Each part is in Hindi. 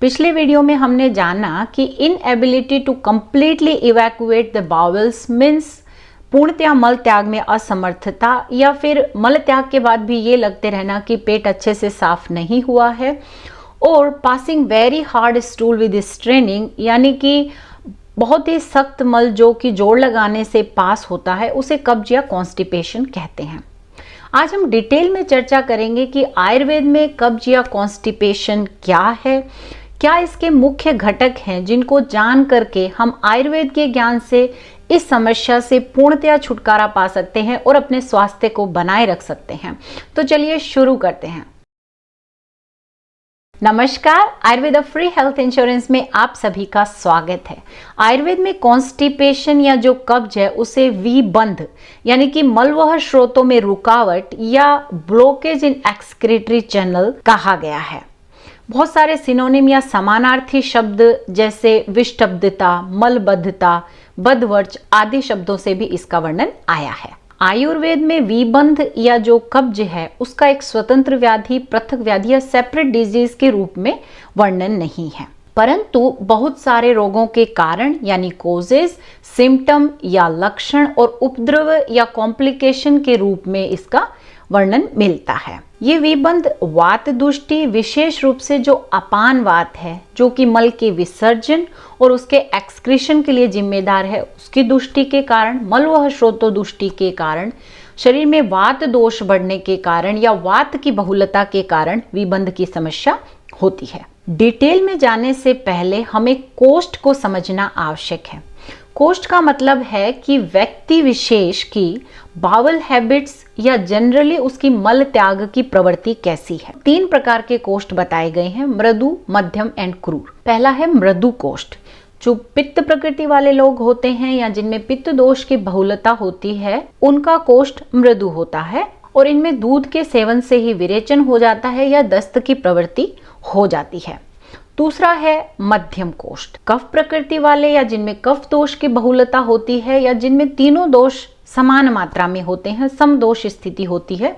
पिछले वीडियो में हमने जाना कि inability to completely evacuate the bowels means पूर्णतया मल त्याग में असमर्थता, या फिर मल त्याग के बाद भी ये लगते रहना कि पेट अच्छे से साफ नहीं हुआ है, और passing very hard stool with straining, यानी कि बहुत ही सख्त मल जो कि जोड़ लगाने से पास होता है उसे कब्ज या कॉन्स्टिपेशन कहते हैं। आज हम डिटेल में चर्चा करेंगे कि आयुर्वेद में कब्ज या कॉन्स्टिपेशन क्या है, क्या इसके मुख्य घटक हैं जिनको जान करके हम आयुर्वेद के ज्ञान से इस समस्या से पूर्णतया छुटकारा पा सकते हैं और अपने स्वास्थ्य को बनाए रख सकते हैं। तो चलिए शुरू करते हैं। नमस्कार, आयुर्वेद फ्री हेल्थ इंश्योरेंस में आप सभी का स्वागत है। आयुर्वेद में कॉन्स्टिपेशन या जो कब्ज है उसे विबंध यानी कि मलवह स्रोतों में रुकावट या ब्लॉकेज इन एक्सक्रीटरी चैनल कहा गया है। बहुत सारे सिनोनिम या समानार्थी शब्द जैसे विष्टब्धता, मलबद्धता, बदवर्च आदि शब्दों से भी इसका वर्णन आया है। आयुर्वेद में विबंध या जो कब्ज है उसका एक स्वतंत्र व्याधि, पृथक व्याधि या सेपरेट डिजीज के रूप में वर्णन नहीं है, परंतु बहुत सारे रोगों के कारण यानी कोजेस, सिम्टम या लक्षण और उपद्रव या कॉम्प्लिकेशन के रूप में इसका वर्णन मिलता है। ये विबंध वात दुष्टि, विशेष रूप से जो अपान वात है जो कि मल के विसर्जन और उसके एक्सक्रीशन के लिए जिम्मेदार है, उसकी दुष्टि के कारण, मलवह स्रोतो दुष्टि के कारण, शरीर में वात दोष बढ़ने के कारण या वात की बहुलता के कारण विबंध की समस्या होती है। डिटेल में जाने से पहले हमें कोष्ठ को समझना आवश्यक है। कोष्ठ का मतलब है कि व्यक्ति विशेष की बावल हैबिट्स या जनरली उसकी मल त्याग की प्रवृत्ति कैसी है। 3 प्रकार के कोष्ठ बताए गए हैं, मृदु, मध्यम एंड क्रूर। पहला है मृदु कोष्ठ, जो पित्त प्रकृति वाले लोग होते हैं या जिनमें पित्त दोष की बहुलता होती है उनका कोष्ठ मृदु होता है और इनमें दूध के सेवन से ही विरेचन हो जाता है या दस्त की प्रवृत्ति हो जाती है। दूसरा है मध्यम कोष्ठ, कफ प्रकृति वाले या जिनमें कफ दोष की बहुलता होती है या जिनमें तीनों दोष समान मात्रा में होते हैं, समदोष स्थिति होती है,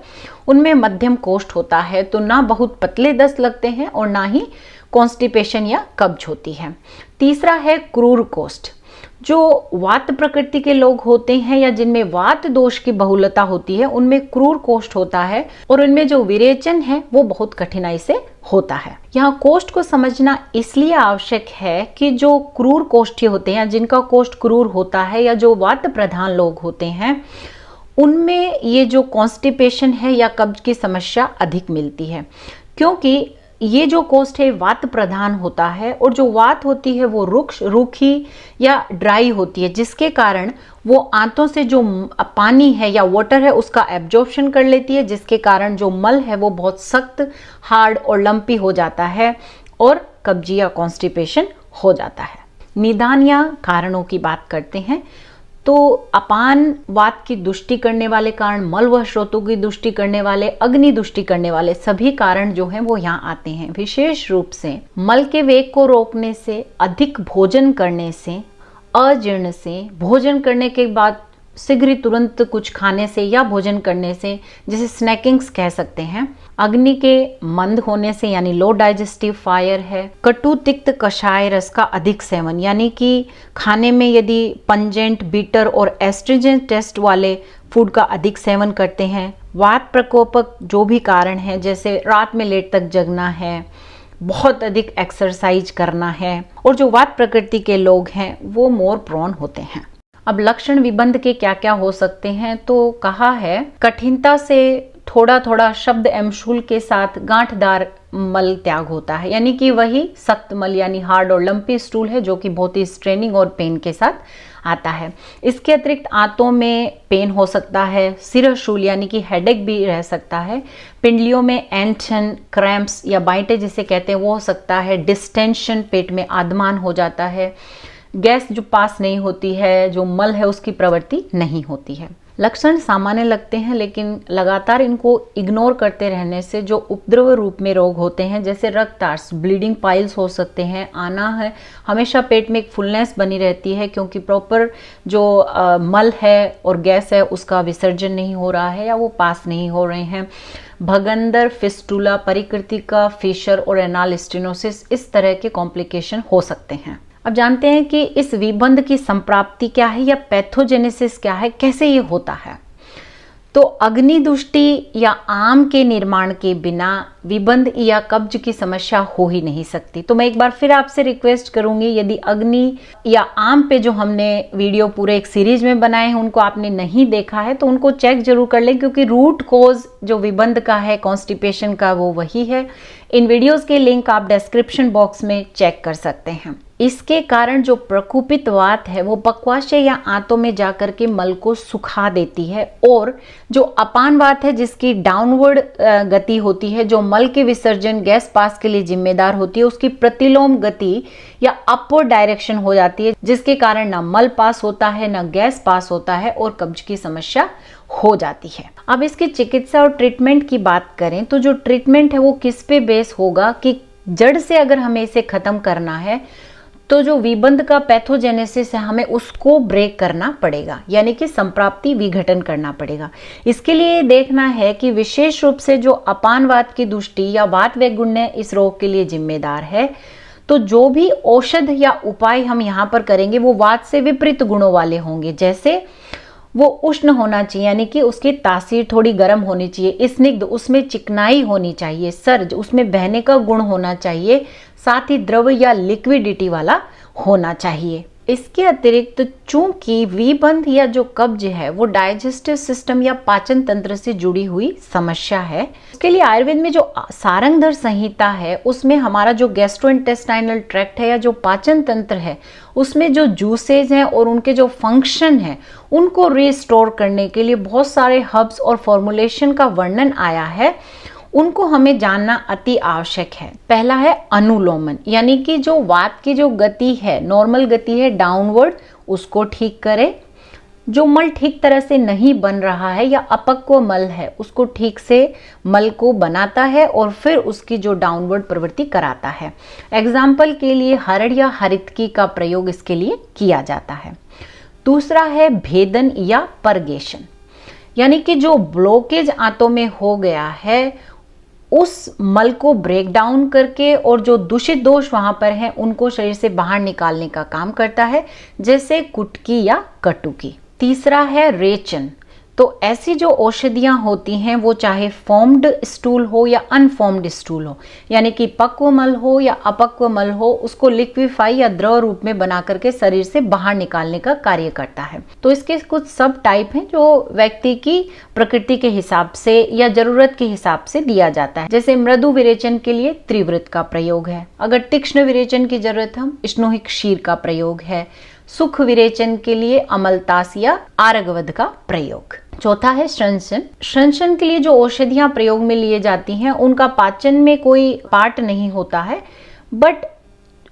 उनमें मध्यम कोष्ठ होता है। तो ना बहुत पतले दस्त लगते हैं और ना ही कॉन्स्टिपेशन या कब्ज होती है। तीसरा है क्रूर कोष्ठ, जो वात प्रकृति के लोग होते हैं या जिनमें वात दोष की बहुलता होती है उनमें क्रूर कोष्ठ होता है और उनमें जो विरेचन है वो बहुत कठिनाई से होता है। यहाँ कोष्ठ को समझना इसलिए आवश्यक है कि जो क्रूर कोष्ठी होते हैं, जिनका कोष्ठ क्रूर होता है या जो वात प्रधान लोग होते हैं, उनमें ये जो कॉन्स्टिपेशन है या कब्ज की समस्या अधिक मिलती है, क्योंकि ये जो कोष्ठ है वात प्रधान होता है और जो वात होती है वो रुक्ष, रूखी या ड्राई होती है, जिसके कारण वो आंतों से जो पानी है या वाटर है उसका एब्जॉर्प्शन कर लेती है, जिसके कारण जो मल है वो बहुत सख्त, हार्ड और लंपी हो जाता है और कब्जी या कॉन्स्टिपेशन हो जाता है। निदान या कारणों की बात करते हैं तो अपान वात की दुष्टि करने वाले कारण, मल व स्रोतों की दुष्टि करने वाले, अग्नि दुष्टि करने वाले सभी कारण जो हैं वो यहाँ आते हैं। विशेष रूप से मल के वेग को रोकने से, अधिक भोजन करने से, अजीर्ण से, भोजन करने के बाद शीघ्र तुरंत कुछ खाने से या भोजन करने से, जिसे स्नैकिंग्स कह सकते हैं, अग्नि के मंद होने से यानी लो डाइजेस्टिव फायर है, कटु तिक्त कषाय रस का अधिक सेवन यानी कि खाने में यदि पंजेंट, बीटर और एस्ट्रिजेंट टेस्ट वाले फूड का अधिक सेवन करते हैं, वात प्रकोपक जो भी कारण है जैसे रात में लेट तक जगना है, बहुत अधिक एक्सरसाइज करना है, और जो वात प्रकृति के लोग हैं वो मोर प्रोन होते हैं। अब लक्षण विबंध के क्या क्या हो सकते हैं, तो कहा है कठिनता से थोड़ा थोड़ा शब्द एवं शूल के साथ गांठदार मल त्याग होता है, यानी कि वही सख्त मल यानी हार्ड और लंपी स्टूल है जो कि बहुत ही स्ट्रेनिंग और पेन के साथ आता है। इसके अतिरिक्त आंतों में पेन हो सकता है, सिरशूल यानी कि हेडेक भी रह सकता है, पिंडलियों में एंशन, क्रैम्प्स या बाइटे जिसे कहते हैं वो हो सकता है, डिस्टेंशन, पेट में आद्यमान हो जाता है, गैस जो पास नहीं होती है, जो मल है उसकी प्रवृत्ति नहीं होती है। लक्षण सामान्य लगते हैं, लेकिन लगातार इनको इग्नोर करते रहने से जो उपद्रव रूप में रोग होते हैं, जैसे रक्तार्स, ब्लीडिंग पाइल्स हो सकते हैं, आना है, हमेशा पेट में एक फुलनेस बनी रहती है क्योंकि प्रॉपर जो मल है और गैस है उसका विसर्जन नहीं हो रहा है या वो पास नहीं हो रहे हैं, भगंदर, फिस्टुला, परिकृतिका, फिशर और एनाल स्टेनोसिस, इस तरह के कॉम्प्लिकेशन हो सकते हैं। अब जानते हैं कि इस विबंध की संप्राप्ति क्या है या पैथोजेनेसिस क्या है, कैसे ये होता है। तो अग्निदुष्टि या आम के निर्माण के बिना विबंध या कब्ज की समस्या हो ही नहीं सकती। तो मैं एक बार फिर आपसे रिक्वेस्ट करूंगी, यदि अग्नि या आम पे जो हमने वीडियो पूरे एक सीरीज में बनाए हैं उनको आपने नहीं देखा है तो उनको चेक जरूर कर लें, क्योंकि रूट कॉज जो विबंध का है, कॉन्स्टिपेशन का, वो वही है। इन वीडियोस के लिंक आप डिस्क्रिप्शन बॉक्स में चेक कर सकते हैं। इसके कारण जो प्रकुपित वात है वो पक्वाशय या आंतों में जाकर के मल को सुखा देती है, और जो अपान वात है जिसकी डाउनवर्ड गति होती है, जो मल के विसर्जन गैस पास के लिए जिम्मेदार होती है, उसकी प्रतिलोम गति या अपवर्ड डायरेक्शन हो जाती है, जिसके कारण ना मल पास होता है ना गैस पास होता है और कब्ज की समस्या हो जाती है। अब इसकी चिकित्सा और ट्रीटमेंट की बात करें तो जो ट्रीटमेंट है वो किस पे बेस होगा कि जड़ से अगर हमें इसे खत्म करना है तो जो विबंध का पैथोजेनेसिस है हमें उसको ब्रेक करना पड़ेगा, यानी कि संप्राप्ति विघटन करना पड़ेगा। इसके लिए देखना है कि विशेष रूप से जो अपानवात की दुष्टि या वात वैगुण्य इस रोग के लिए जिम्मेदार है, तो जो भी औषध या उपाय हम यहाँ पर करेंगे वो वात से विपरीत गुणों वाले होंगे। जैसे वो उष्ण होना चाहिए, यानी कि उसकी तासीर थोड़ी गर्म होनी चाहिए, स्निग्ध, उसमें चिकनाई होनी चाहिए, सर्ज, उसमें बहने का गुण होना चाहिए, साथ ही द्रव या लिक्विडिटी वाला होना चाहिए। इसके अतिरिक्त चूंकि विबंध या जो कब्ज है वो डाइजेस्टिव सिस्टम या पाचन तंत्र से जुड़ी हुई समस्या है, उसके लिए आयुर्वेद में जो सारंगधर संहिता है उसमें हमारा जो गैस्ट्रोइंटेस्टाइनल ट्रैक्ट है या जो पाचन तंत्र है उसमें जो जूसेज हैं और उनके जो फंक्शन है उनको रिस्टोर करने के लिए बहुत सारे हर्ब्स और फॉर्मुलेशन का वर्णन आया है, उनको हमें जानना अति आवश्यक है। पहला है अनुलोमन, यानी कि जो वात की जो गति है, नॉर्मल गति है डाउनवर्ड, उसको ठीक करे। जो मल ठीक तरह से नहीं बन रहा है या अपक्व मल है उसको ठीक से मल को बनाता है और फिर उसकी जो डाउनवर्ड प्रवृत्ति कराता है। एग्जाम्पल के लिए हरड़ या हरितकी का प्रयोग इसके लिए किया जाता है। दूसरा है भेदन या परगेशन, यानी कि जो ब्लॉकेज आंतों में हो गया है उस मल को ब्रेक डाउन करके और जो दूषित दोष वहां पर हैं उनको शरीर से बाहर निकालने का काम करता है, जैसे कुटकी या कटुकी। तीसरा है रेचन। तो ऐसी जो औषधियां होती हैं वो चाहे फॉर्म्ड स्टूल हो या अनफॉर्म्ड स्टूल हो, यानी कि पक्व मल हो या अपक्व मल हो, उसको लिक्विफाई या द्रव रूप में बना करके शरीर से बाहर निकालने का कार्य करता है। तो इसके कुछ सब टाइप हैं जो व्यक्ति की प्रकृति के हिसाब से या जरूरत के हिसाब से दिया जाता है। जैसे मृदु विरेचन के लिए त्रिवृत का प्रयोग है, अगर तीक्ष्ण विरेचन की जरूरत हम स्नोहिक क्षीर का प्रयोग है, सुख विरेचन के लिए अमलतास या आरगवध का प्रयोग। चौथा है श्रंसन। श्रंसन के लिए जो औषधियां प्रयोग में लिए जाती हैं उनका पाचन में कोई पार्ट नहीं होता है, बट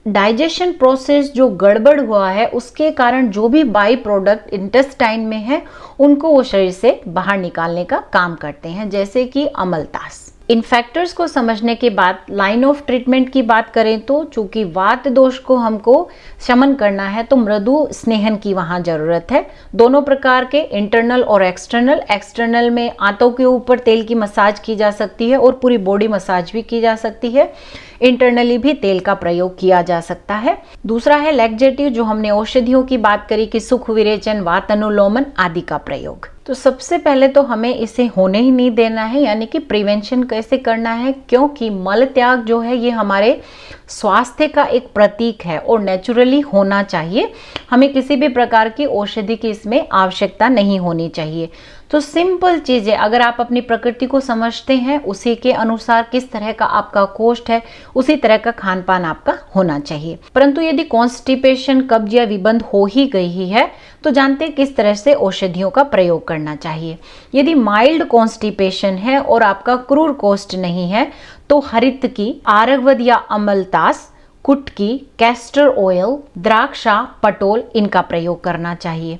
डाइजेशन प्रोसेस जो गड़बड़ हुआ है उसके कारण जो भी बाई प्रोडक्ट इंटेस्टाइन में है उनको वो शरीर से बाहर निकालने का काम करते हैं, जैसे कि अमलतास। इन फैक्टर्स को समझने के बाद लाइन ऑफ ट्रीटमेंट की बात करें तो चूंकि वात दोष को हमको शमन करना है तो मृदु स्नेहन की वहां जरूरत है। दोनों प्रकार के, इंटरनल और एक्सटर्नल। एक्सटर्नल में आंतों के ऊपर तेल की मसाज की जा सकती है और पूरी बॉडी मसाज भी की जा सकती है। इंटरनली भी तेल का प्रयोग किया जा सकता है। दूसरा है लैक्जेटिव, जो हमने औषधियों की बात करी कि सुख विरेचन, वात अनुलोमन आदि का प्रयोग। तो सबसे पहले तो हमें इसे होने ही नहीं देना है, यानी कि प्रिवेंशन कैसे करना है, क्योंकि मल त्याग जो है ये हमारे स्वास्थ्य का एक प्रतीक है और नेचुरली होना चाहिए। हमें किसी भी प्रकार की औषधि की इसमें आवश्यकता नहीं होनी चाहिए। तो सिंपल चीजें, अगर आप अपनी प्रकृति को समझते हैं, उसी के अनुसार किस तरह का आपका कोष्ठ है उसी तरह का खान पान आपका होना चाहिए। परंतु यदि कॉन्स्टिपेशन, कब्ज या विबंध हो ही गई ही है तो जानते हैं किस तरह से औषधियों का प्रयोग करना चाहिए। यदि माइल्ड कॉन्स्टिपेशन है और आपका क्रूर कोष्ठ नहीं है तो हरित की, आरगवद या अमलतास, कुटकी, कैस्टर ऑयल, द्राक्षा, पटोल इनका प्रयोग करना चाहिए।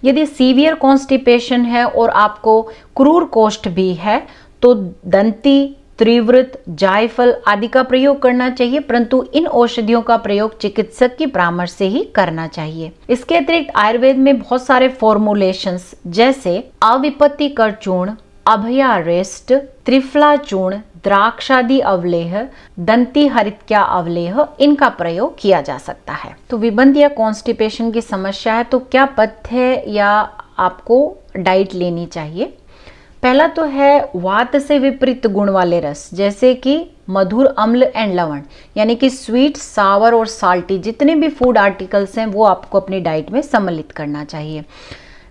यदि सीवियर कॉन्स्टिपेशन है और आपको क्रूर कोष्ठ भी है तो दंती, त्रिवृत, जायफल आदि का प्रयोग करना चाहिए, परंतु इन औषधियों का प्रयोग चिकित्सक की परामर्श से ही करना चाहिए। इसके अतिरिक्त आयुर्वेद में बहुत सारे फॉर्मुलेशंस जैसे अविपत्तिकर चूर्ण, अभयारिष्ट, त्रिफला चूर्ण, द्राक्षादि अवलेह, दंती हरित्या अवलेह इनका प्रयोग किया जा सकता है। तो विबंध या कॉन्स्टिपेशन की समस्या है तो क्या पथ्य या आपको डाइट लेनी चाहिए? पहला तो है वात से विपरीत गुण वाले रस, जैसे कि मधुर, अम्ल एंड लवण, यानी कि स्वीट, सावर और साल्टी जितने भी फूड आर्टिकल्स हैं वो आपको अपनी डाइट में सम्मिलित करना चाहिए।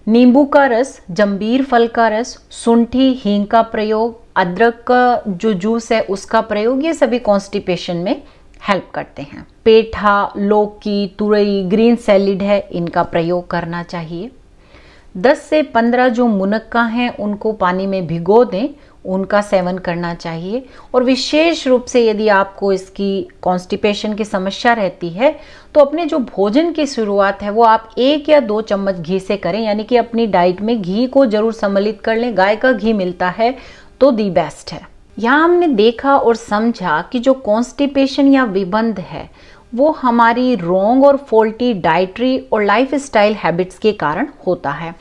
नींबू का रस, जंबीर फल का रस, शुंठी, हींग का प्रयोग, अदरक का जो जूस है उसका प्रयोग, ये सभी कॉन्स्टिपेशन में हेल्प करते हैं। पेठा, लौकी, तुरई, ग्रीन सैलिड है, इनका प्रयोग करना चाहिए। 10 से 15 जो मुनक्का हैं उनको पानी में भिगो दें, उनका सेवन करना चाहिए। और विशेष रूप से यदि आपको इसकी कॉन्स्टिपेशन की समस्या रहती है तो अपने जो भोजन की शुरुआत है वो आप 1 या 2 चम्मच घी से करें, यानी कि अपनी डाइट में घी को जरूर सम्मिलित कर लें। गाय का घी मिलता है तो दी बेस्ट है। यहाँ हमने देखा और समझा कि जो कॉन्स्टिपेशन या विबंध है वो हमारी रॉन्ग और फॉल्टी डाइटरी और लाइफस्टाइल हैबिट्स के कारण होता है।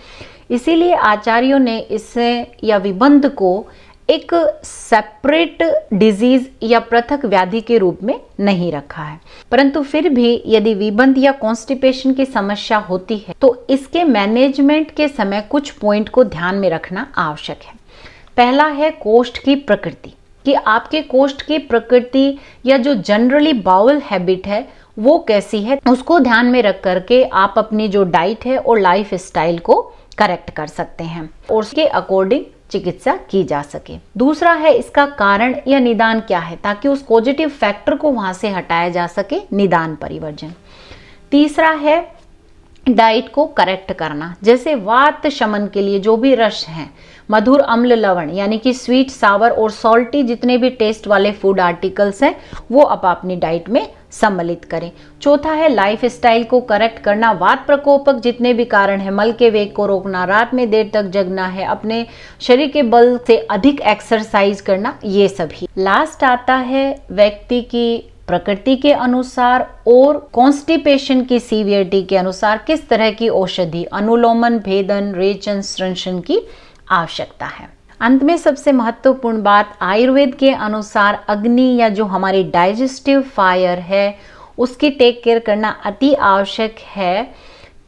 इसीलिए आचार्यों ने इसे या विबंध को एक सेपरेट डिजीज या पृथक व्याधि के रूप में नहीं रखा है, परंतु फिर भी यदि विबंध या कॉन्स्टिपेशन की समस्या होती है तो इसके मैनेजमेंट के समय कुछ पॉइंट को ध्यान में रखना आवश्यक है। पहला है कोष्ठ की प्रकृति, कि आपके कोष्ठ की प्रकृति या जो जनरली बाउल हैबिट है वो कैसी है, उसको ध्यान में रख करके आप अपनी जो डाइट है और लाइफ स्टाइल को करेक्ट कर सकते हैं और उसके अकॉर्डिंग चिकित्सा की जा सके। दूसरा है इसका कारण या निदान क्या है, ताकि उस पॉजिटिव फैक्टर को वहां से हटाया जा सके, निदान परिवर्जन। तीसरा है डाइट को करेक्ट करना, जैसे वात शमन के लिए जो भी रस हैं, मधुर, अम्ल, लवण, यानी कि स्वीट, सावर और सॉल्टी जितने भी टेस्ट वाले फूड आर्टिकल्स हैं वो आप अपनी डाइट में सम्मिलित करें। चौथा है लाइफ स्टाइल को करेक्ट करना, वात प्रकोपक जितने भी कारण है, मल के वेग को रोकना, रात में देर तक जगना है, अपने शरीर के बल से अधिक एक्सरसाइज करना, ये सभी। लास्ट आता है व्यक्ति की प्रकृति के अनुसार और कॉन्स्टिपेशन की सीवियरिटी के अनुसार किस तरह की औषधि, अनुलोमन, भेदन, रेचन, श्रंशन की आवश्यकता है। अंत में सबसे महत्वपूर्ण बात, आयुर्वेद के अनुसार अग्नि या जो हमारी डाइजेस्टिव फायर है उसकी टेक केयर करना अति आवश्यक है,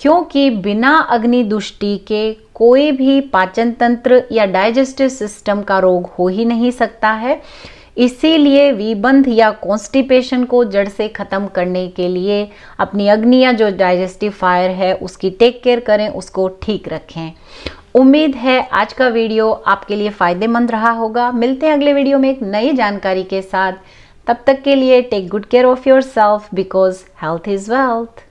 क्योंकि बिना अग्नि दुष्टि के कोई भी पाचन तंत्र या डाइजेस्टिव सिस्टम का रोग हो ही नहीं सकता है। इसीलिए विबंध या कॉन्स्टिपेशन को जड़ से खत्म करने के लिए अपनी अग्नि या जो डाइजेस्टिव फायर है उसकी टेक केयर करें, उसको ठीक रखें। उम्मीद है आज का वीडियो आपके लिए फायदेमंद रहा होगा। मिलते हैं अगले वीडियो में एक नई जानकारी के साथ। तब तक के लिए take good care of yourself, because health is wealth.